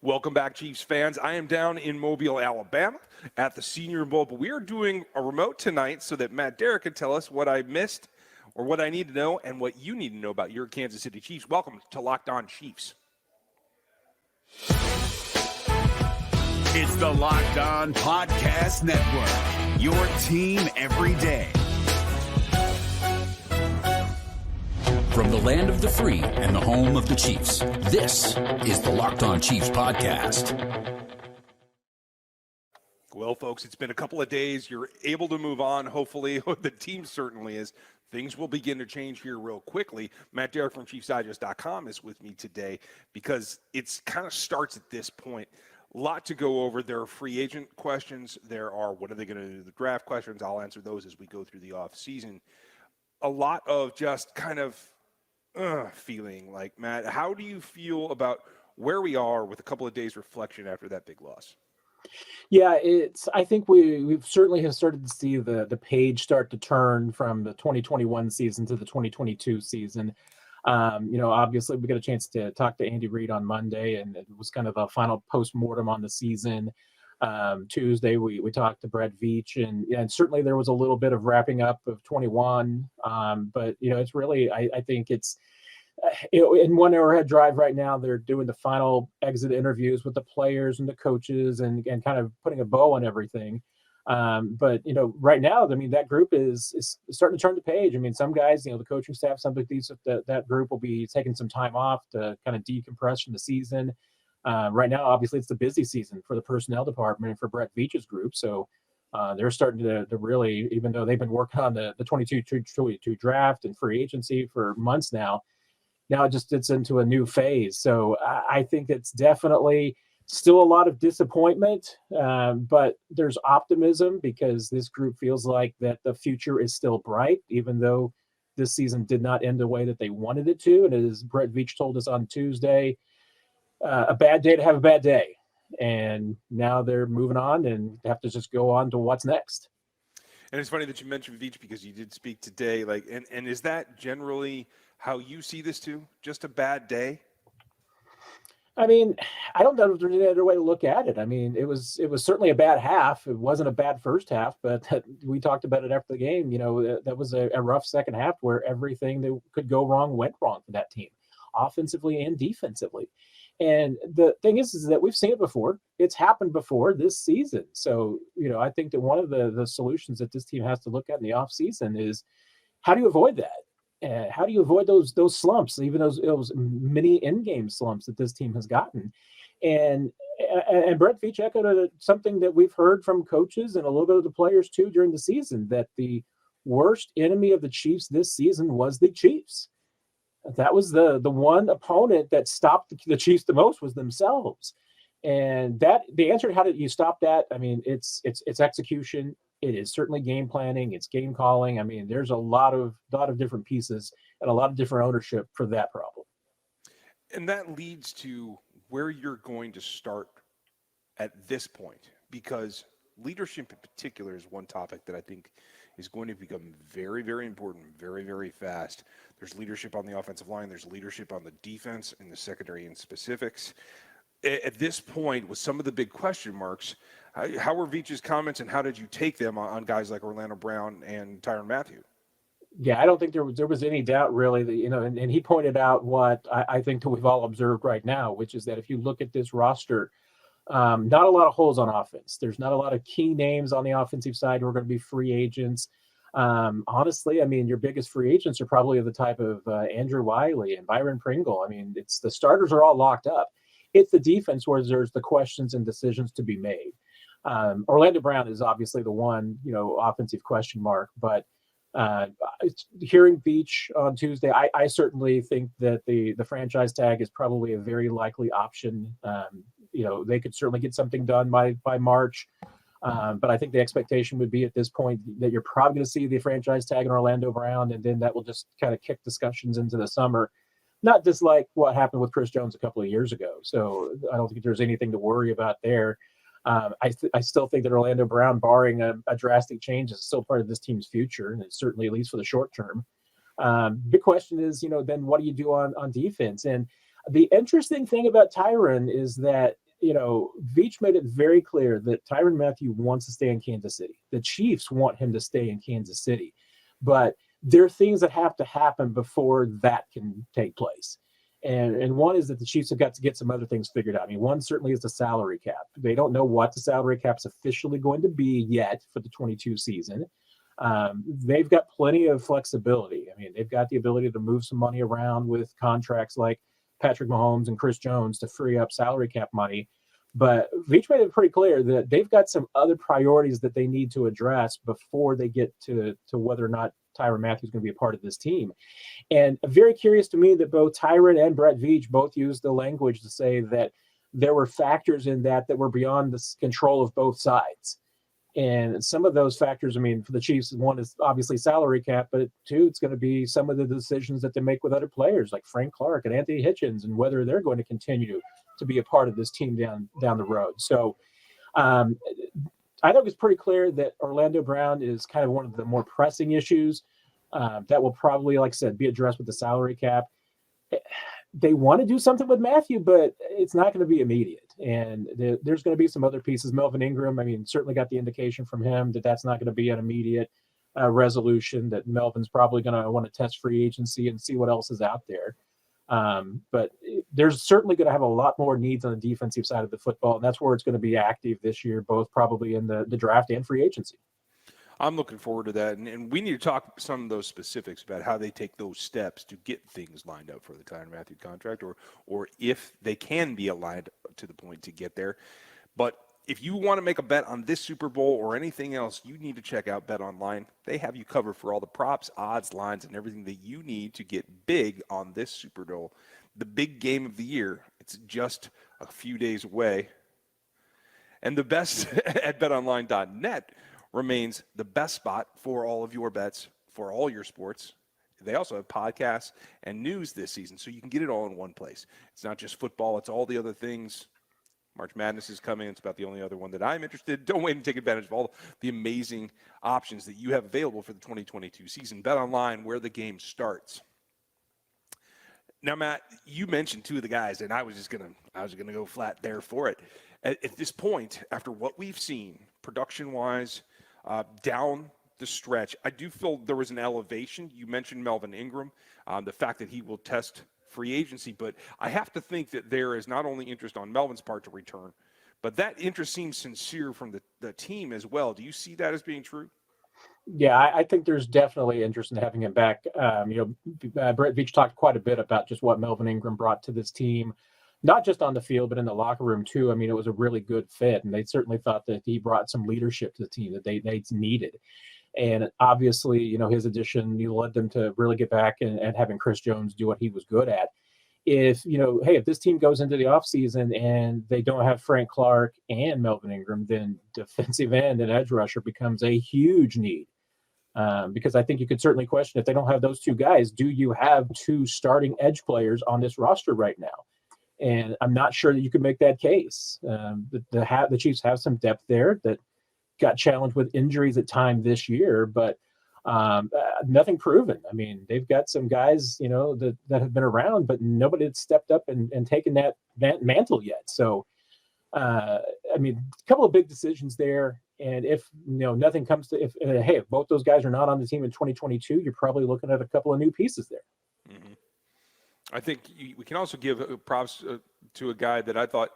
Welcome back, Chiefs fans. I am down in Mobile, Alabama at the Senior Bowl, but we are doing a remote tonight so that Matt Derrick can tell us what I missed or what I need to know and what you need to know about your Kansas City Chiefs. Welcome to Locked On Chiefs. It's the Locked On Podcast Network, your team every day. From the land of the free and the home of the Chiefs, this is the Locked On Chiefs podcast. Well, folks, it's been a couple of days. You're able to move on, hopefully. The team certainly is. Things will begin to change here real quickly. Matt Derrick from ChiefsDigest.com is with me today because it kind of starts at this point. A lot to go over. There are free agent questions. There are what are they going to do, the draft questions. I'll answer those as we go through the offseason. A lot of just kind of feeling. Like, Matt, how do you feel about where we are with a couple of days reflection after that big loss? Yeah, I think we've certainly have started to see the page start to turn from the 2021 season to the 2022 season. Obviously we got a chance to talk to Andy Reid on Monday, and it was kind of a final post-mortem on the season. Tuesday we talked to Brett Veach, and certainly there was a little bit of wrapping up of 21. But it's really, I think it's, in one Arrowhead Drive right now, they're doing the final exit interviews with the players and the coaches and kind of putting a bow on everything. But right now, I mean, that group is starting to turn the page. I mean, some guys, the coaching staff, some of these, that group will be taking some time off to kind of decompress from the season. Right now, obviously, it's the busy season for the personnel department and for Brett Veach's group. So they're starting to really, even though they've been working on the 22 draft and free agency for months now it's into a new phase. So I think it's definitely still a lot of disappointment, but there's optimism because this group feels like that the future is still bright, even though this season did not end the way that they wanted it to. And as Brett Veach told us on Tuesday, a bad day to have a bad day. And now they're moving on and have to just go on to what's next. And it's funny that you mentioned Veach because you did speak today. And is that generally how you see this too? Just a bad day? I mean, I don't know if there's any other way to look at it. I mean, it was certainly a bad half. It wasn't a bad first half, but we talked about it after the game. That was a rough second half where everything that could go wrong went wrong for that team, offensively and defensively. And the thing is that we've seen it before. It's happened before this season. So, I think that one of the solutions that this team has to look at in the offseason is how do you avoid that? How do you avoid those slumps, even those mini in-game slumps that this team has gotten? And Brett Veach echoed something that we've heard from coaches and a little bit of the players too during the season, that the worst enemy of the Chiefs this season was the Chiefs. That was the one opponent that stopped the Chiefs the most was themselves. And that the answer to how do you stop that? I mean, it's execution. It is certainly game planning. It's game calling. I mean, there's a lot of different pieces and a lot of different ownership for that problem. And that leads to where you're going to start at this point, because leadership in particular is one topic that I think is going to become very, very important, very, very fast. There's leadership on the offensive line. There's leadership on the defense and the secondary and specifics. At this point, with some of the big question marks, how were Veach's comments and how did you take them on guys like Orlando Brown and Tyrann Mathieu? Yeah, I don't think there was any doubt really that, and he pointed out what I think that we've all observed right now, which is that if you look at this roster, not a lot of holes on offense. There's not a lot of key names on the offensive side who are going to be free agents. Honestly, I mean, your biggest free agents are probably of the type of Andrew Wiley and Byron Pringle. I mean, it's the starters are all locked up. It's the defense where there's the questions and decisions to be made. Orlando Brown is obviously the one, offensive question mark, but hearing Veach on Tuesday, I certainly think that the franchise tag is probably a very likely option. They could certainly get something done by March. But I think the expectation would be at this point that you're probably going to see the franchise tag in Orlando Brown, and then that will just kind of kick discussions into the summer. Not just like what happened with Chris Jones a couple of years ago. So I don't think there's anything to worry about there. I still think that Orlando Brown, barring a drastic change, is still part of this team's future, and it's certainly at least for the short term. Big question is, then what do you do on defense? And the interesting thing about Tyrann is that Veach made it very clear that Tyrann Mathieu wants to stay in Kansas City. The Chiefs want him to stay in Kansas City. But there are things that have to happen before that can take place. And one is that the Chiefs have got to get some other things figured out. I mean, one certainly is the salary cap. They don't know what the salary cap's officially going to be yet for the 22 season. They've got plenty of flexibility. I mean, they've got the ability to move some money around with contracts like Patrick Mahomes and Chris Jones to free up salary cap money. But Veach made it pretty clear that they've got some other priorities that they need to address before they get to whether or not Tyrann Mathieu is going to be a part of this team. And very curious to me that both Tyrann and Brett Veach both used the language to say that there were factors in that were beyond the control of both sides. And some of those factors, I mean, for the Chiefs, one is obviously salary cap, but two, it's going to be some of the decisions that they make with other players like Frank Clark and Anthony Hitchens and whether they're going to continue to be a part of this team down the road. So I think it's pretty clear that Orlando Brown is kind of one of the more pressing issues that will probably, like I said, be addressed with the salary cap. They want to do something with Mathieu, but it's not going to be immediate. And there's going to be some other pieces. Melvin Ingram, I mean, certainly got the indication from him that that's not going to be an immediate resolution, that Melvin's probably going to want to test free agency and see what else is out there. But there's certainly going to have a lot more needs on the defensive side of the football, and that's where it's going to be active this year, both probably in the draft and free agency. I'm looking forward to that, and we need to talk some of those specifics about how they take those steps to get things lined up for the Tyrann Mathieu contract, or if they can be aligned to the point to get there. But if you want to make a bet on this Super Bowl or anything else, you need to check out BetOnline. They have you covered for all the props, odds, lines, and everything that you need to get big on this Super Bowl, the big game of the year. It's just a few days away. And the best at betonline.net remains the best spot for all of your bets, for all your sports. They also have podcasts and news this season, so you can get it all in one place. It's not just football, it's all the other things. March Madness is coming. It's about the only other one that I'm interested in. Don't wait and take advantage of all the amazing options that you have available for the 2022 season. Bet online, where the game starts. Now, Matt, you mentioned two of the guys, and I was gonna go flat there for it. At this point, after what we've seen, production-wise, down the stretch, I do feel there was an elevation. You mentioned Melvin Ingram, the fact that he will test free agency, but I have to think that there is not only interest on Melvin's part to return, but that interest seems sincere from the team as well. Do you see that as being true? Yeah, I think there's definitely interest in having him back. Brett Veach talked quite a bit about just what Melvin Ingram brought to this team, not just on the field, but in the locker room too. I mean, it was a really good fit, and they certainly thought that he brought some leadership to the team that they needed. And obviously, his addition led them to really get back and having Chris Jones do what he was good at. If this team goes into the offseason and they don't have Frank Clark and Melvin Ingram, then defensive end and edge rusher becomes a huge need. Because I think you could certainly question, if they don't have those two guys, do you have two starting edge players on this roster right now? And I'm not sure that you could make that case. The Chiefs have some depth there that got challenged with injuries at time this year, but nothing proven. I mean, they've got some guys, that have been around, but nobody had stepped up and taken that mantle yet. So, a couple of big decisions there. And if nothing comes to, if both those guys are not on the team in 2022, you're probably looking at a couple of new pieces there. Mm-hmm. I think we can also give props to a guy that I thought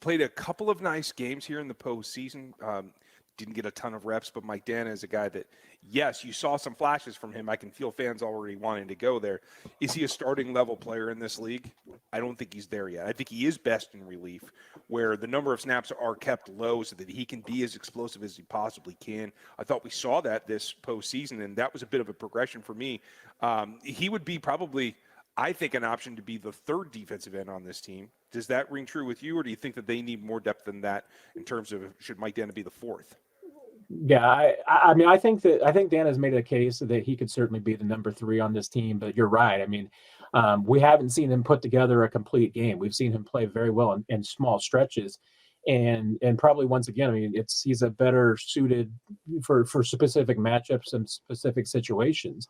played a couple of nice games here in the postseason. Didn't get a ton of reps, but Mike Dana is a guy that, yes, you saw some flashes from him. I can feel fans already wanting to go there. Is he a starting level player in this league? I don't think he's there yet. I think he is best in relief, where the number of snaps are kept low so that he can be as explosive as he possibly can. I thought we saw that this postseason, and that was a bit of a progression for me. He would be probably, I think, an option to be the third defensive end on this team. Does that ring true with you, or do you think that they need more depth than that in terms of should Mike Dana be the fourth? Yeah, I think Dan has made a case that he could certainly be the number 3 on this team, but you're right. I mean, we haven't seen him put together a complete game. We've seen him play very well in small stretches, and probably once again, I mean, he's a better suited for specific matchups and specific situations.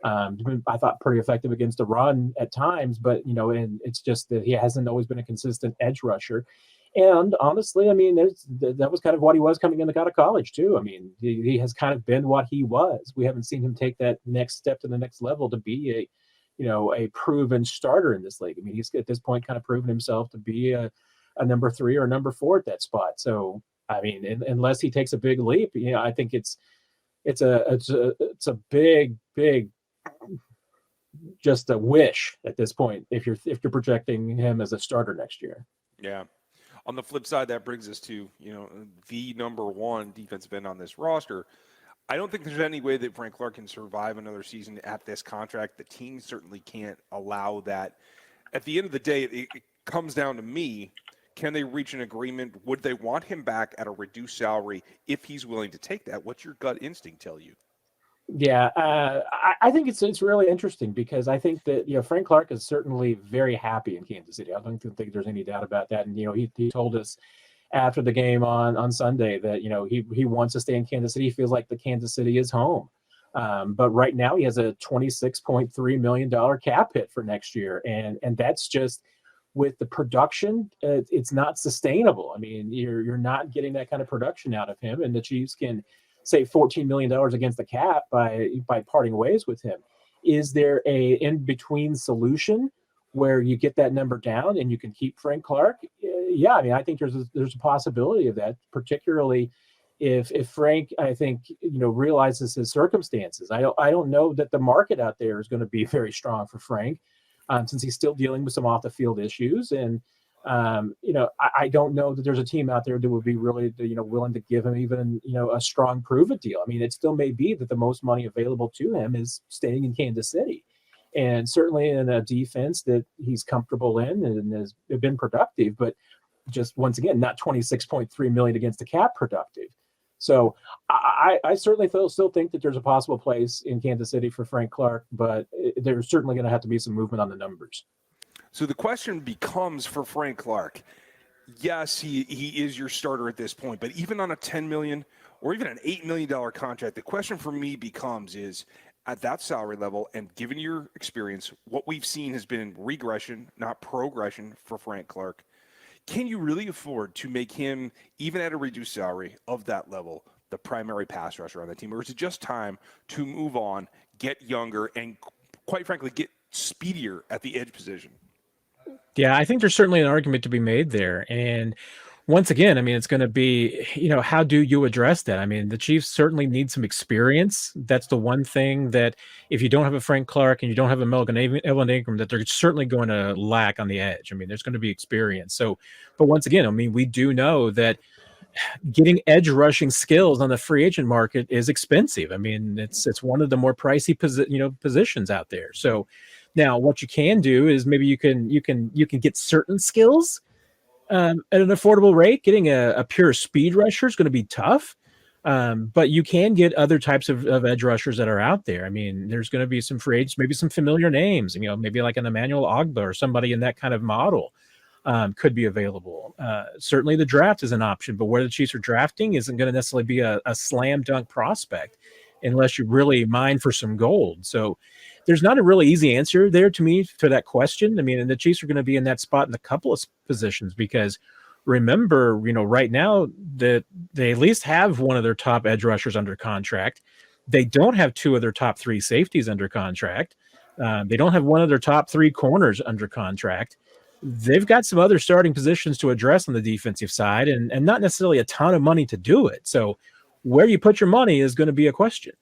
I thought pretty effective against the run at times, but and it's just that he hasn't always been a consistent edge rusher. And honestly, I mean, that was kind of what he was coming out of college too. I mean, he has kind of been what he was. We haven't seen him take that next step to the next level to be a proven starter in this league. I mean, he's at this point kind of proven himself to be a number 3 or number 4 at that spot. So, I mean, unless he takes a big leap, I think it's a big just a wish at this point if you're projecting him as a starter next year. Yeah. On the flip side, that brings us to, the number 1 defensive end on this roster. I don't think there's any way that Frank Clark can survive another season at this contract. The team certainly can't allow that. At the end of the day, it comes down to me. Can they reach an agreement? Would they want him back at a reduced salary if he's willing to take that? What's your gut instinct tell you? Yeah, I think it's really interesting because I think that Frank Clark is certainly very happy in Kansas City. I don't think there's any doubt about that. And he told us after the game on Sunday that he wants to stay in Kansas City. He feels like the Kansas City is home. But right now he has a $26.3 million cap hit for next year, and that's just with the production. It's not sustainable. I mean, you're not getting that kind of production out of him, and the Chiefs can save $14 million against the cap by parting ways with him. Is there a in-between solution where you get that number down and you can keep Frank Clark? Yeah, I mean, I think there's a possibility of that, particularly if Frank, I think, realizes his circumstances. I don't know that the market out there is going to be very strong for Frank, since he's still dealing with some off-the-field issues. And I don't know that there's a team out there that would be really, willing to give him even, a strong prove-it deal. I mean, it still may be that the most money available to him is staying in Kansas City, and certainly in a defense that he's comfortable in and has been productive, but just once again, not $26.3 million against the cap productive. So I certainly still think that there's a possible place in Kansas City for Frank Clark, but there's certainly going to have to be some movement on the numbers. So the question becomes for Frank Clark, yes, he is your starter at this point, but even on a $10 million or even an $8 million contract, the question for me becomes is, at that salary level and given your experience, what we've seen has been regression, not progression for Frank Clark. Can you really afford to make him, even at a reduced salary of that level, the primary pass rusher on the team? Or is it just time to move on, get younger, and quite frankly, get speedier at the edge position? Yeah, I think there's certainly an argument to be made there. And once again, I mean, it's going to be, how do you address that? I mean, the Chiefs certainly need some experience. That's the one thing that if you don't have a Frank Clark and you don't have a Melvin Ingram, that they're certainly going to lack on the edge. I mean, there's going to be experience. So, but once again, I mean, we do know that getting edge rushing skills on the free agent market is expensive. I mean, it's one of the more pricey positions out there. So now what you can do is maybe you can get certain skills at an affordable rate. Getting a pure speed rusher is going to be tough, but you can get other types of edge rushers that are out there. I mean, there's going to be some free agents, maybe some familiar names, maybe like an Emmanuel Ogbah or somebody in that kind of model could be available. Certainly the draft is an option, but where the Chiefs are drafting isn't going to necessarily be a slam dunk prospect unless you really mine for some gold. So there's not a really easy answer there to me for that question. I mean, and the Chiefs are going to be in that spot in a couple of positions because remember, right now that they at least have one of their top edge rushers under contract. They don't have two of their top 3 safeties under contract. They don't have one of their top 3 corners under contract. They've got some other starting positions to address on the defensive side and not necessarily a ton of money to do it. So where you put your money is going to be a question.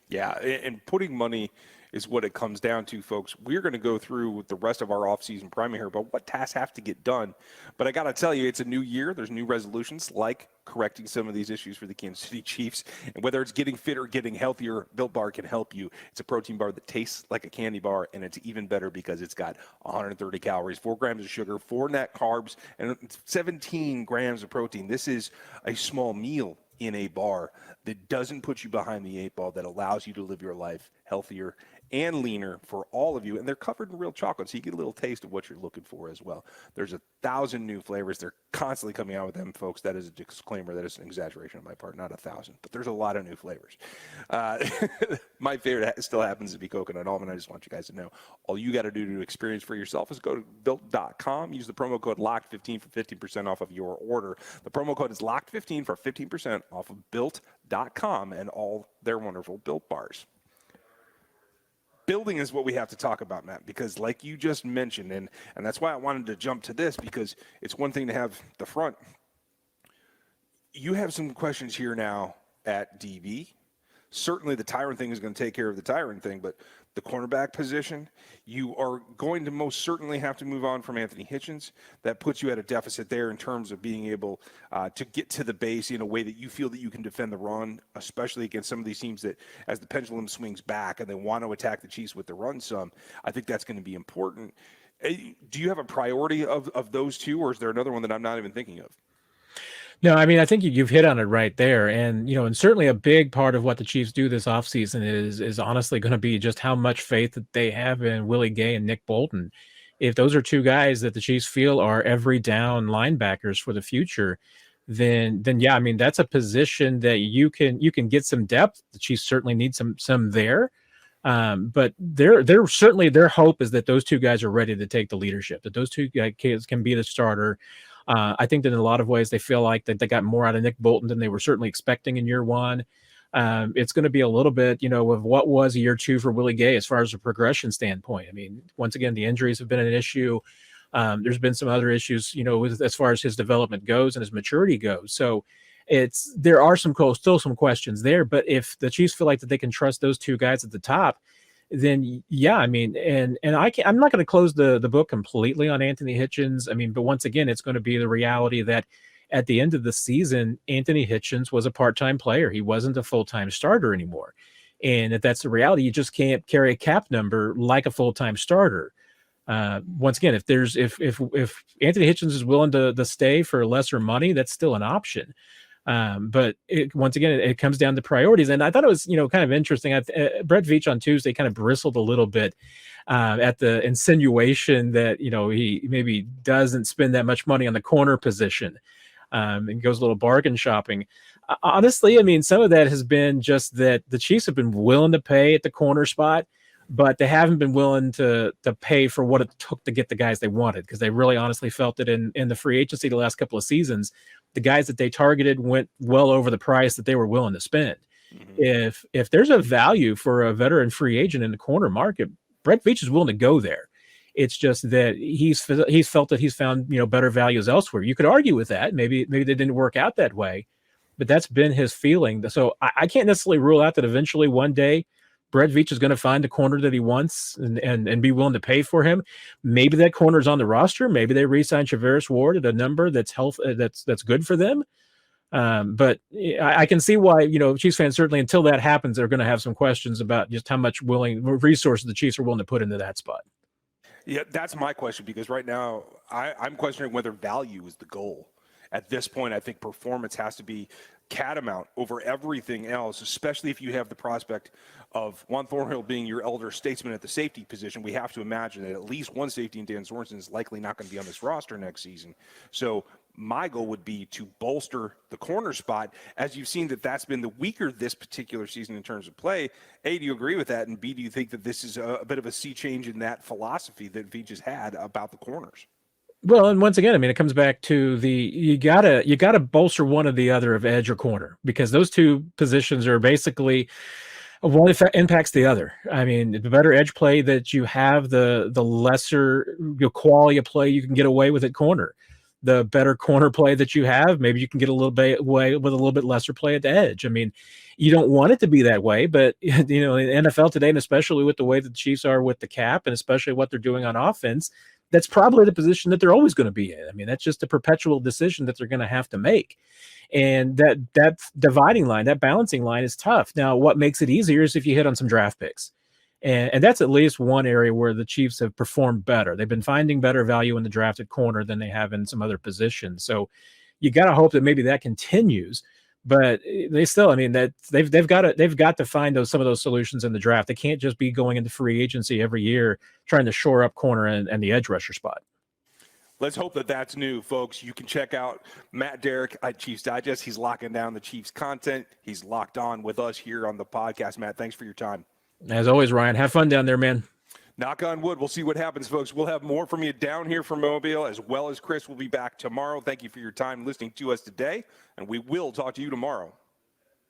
Yeah, and putting money is what it comes down to, folks. We're going to go through the rest of our offseason primer here about what tasks have to get done. But I got to tell you, it's a new year. There's new resolutions like correcting some of these issues for the Kansas City Chiefs. And whether it's getting fit or getting healthier, Built Bar can help you. It's a protein bar that tastes like a candy bar, and it's even better because it's got 130 calories, 4 grams of sugar, 4 net carbs, and 17 grams of protein. This is a small meal in a bar that doesn't put you behind the 8 ball, that allows you to live your life healthier and leaner for all of you. And they're covered in real chocolate, so you get a little taste of what you're looking for as well. There's 1,000 new flavors. They're constantly coming out with them, folks. That is a disclaimer. That is an exaggeration on my part, not 1,000. But there's a lot of new flavors. My favorite still happens to be coconut almond. I just want you guys to know. All you got to do to experience for yourself is go to built.com. Use the promo code LOCKED15 for 15% off of your order. The promo code is LOCKED15 for 15% off of built.com and all their wonderful Built bars. Building is what we have to talk about, Matt, because like you just mentioned, and that's why I wanted to jump to this, because it's one thing to have the front. You have some questions here now at DB. Certainly the Tyrann thing is going to take care of the Tyrann thing, but the cornerback position, you are going to most certainly have to move on from Anthony Hitchens. That puts you at a deficit there in terms of being able to get to the base in a way that you feel that you can defend the run, especially against some of these teams that, as the pendulum swings back and they want to attack the Chiefs with the run some, I think that's going to be important. Do you have a priority of those two, or is there another one that I'm not even thinking of? No, I mean, I think you've hit on it right there. And, and certainly a big part of what the Chiefs do this offseason is honestly going to be just how much faith that they have in Willie Gay and Nick Bolton. If those are two guys that the Chiefs feel are every down linebackers for the future, then yeah, I mean, that's a position that you can get some depth. The Chiefs certainly need some there. But they're certainly, their hope is that those two guys are ready to take the leadership, that those two guys can be the starter. I think that in a lot of ways they feel like that they got more out of Nick Bolton than they were certainly expecting in year one. It's going to be a little bit, of what was year two for Willie Gay as far as a progression standpoint. I mean, once again, the injuries have been an issue. There's been some other issues, as far as his development goes and his maturity goes. So there are still some questions there. But if the Chiefs feel like that they can trust those two guys at the top, then yeah, I mean, and I'm not going to close the book completely on Anthony Hitchens. I mean, but once again, it's going to be the reality that at the end of the season, Anthony Hitchens was a part-time player. He wasn't a full-time starter anymore. And if that's the reality, you just can't carry a cap number like a full-time starter. Once again, if Anthony Hitchens is willing to stay for lesser money, that's still an option. But once again, it comes down to priorities. And I thought it was, kind of interesting. Brett Veach on Tuesday kind of bristled a little bit at the insinuation that, he maybe doesn't spend that much money on the corner position and goes a little bargain shopping. Honestly, I mean, some of that has been just that the Chiefs have been willing to pay at the corner spot, but they haven't been willing to pay for what it took to get the guys they wanted, because they really honestly felt that in the free agency the last couple of seasons, the guys that they targeted went well over the price that they were willing to spend. Mm-hmm. If there's a value for a veteran free agent in the corner market, Brett Veach is willing to go there. It's just that he's felt that he's found better values elsewhere. You could argue with that. Maybe they didn't work out that way, but that's been his feeling. So I can't necessarily rule out that eventually one day Brett Veach is going to find a corner that he wants and be willing to pay for him. Maybe that corner is on the roster. Maybe they re-sign Charvarius Ward at a number that's good for them. But I can see why, Chiefs fans, certainly until that happens, they're going to have some questions about just how much resources the Chiefs are willing to put into that spot. Yeah, that's my question, because right now I'm questioning whether value is the goal. At this point, I think performance has to be catamount over everything else, especially if you have the prospect of Juan Thornhill being your elder statesman at the safety position. We have to imagine that at least one safety in Dan Sorensen is likely not going to be on this roster next season. So my goal would be to bolster the corner spot, as you've seen that's been the weaker this particular season in terms of play. A, do you agree with that? And B, do you think that this is a bit of a sea change in that philosophy that Veach has had about the corners? Well, and once again, I mean, it comes back to you gotta bolster one or the other of edge or corner, because those two positions are basically one impacts the other. I mean, the better edge play that you have, the lesser quality of play you can get away with at corner. The better corner play that you have, maybe you can get a little bit away with a little bit lesser play at the edge. I mean, you don't want it to be that way, but in the NFL today, and especially with the way that the Chiefs are with the cap, and especially what they're doing on offense, that's probably the position that they're always going to be in. I mean, that's just a perpetual decision that they're going to have to make. And that dividing line, that balancing line is tough. Now, what makes it easier is if you hit on some draft picks. And that's at least one area where the Chiefs have performed better. They've been finding better value in the drafted corner than they have in some other positions. So you got to hope that maybe that continues. But they still, I mean, that they've got to find some of those solutions in the draft. They can't just be going into free agency every year trying to shore up corner and the edge rusher spot. Let's hope that that's new, folks. You can check out Matt Derrick at Chiefs Digest. He's locking down the Chiefs content. He's locked on with us here on the podcast. Matt, thanks for your time. As always, Ryan, have fun down there, man. Knock on wood. We'll see what happens, folks. We'll have more from you down here from Mobile, as well as Chris will be back tomorrow. Thank you for your time listening to us today, and we will talk to you tomorrow.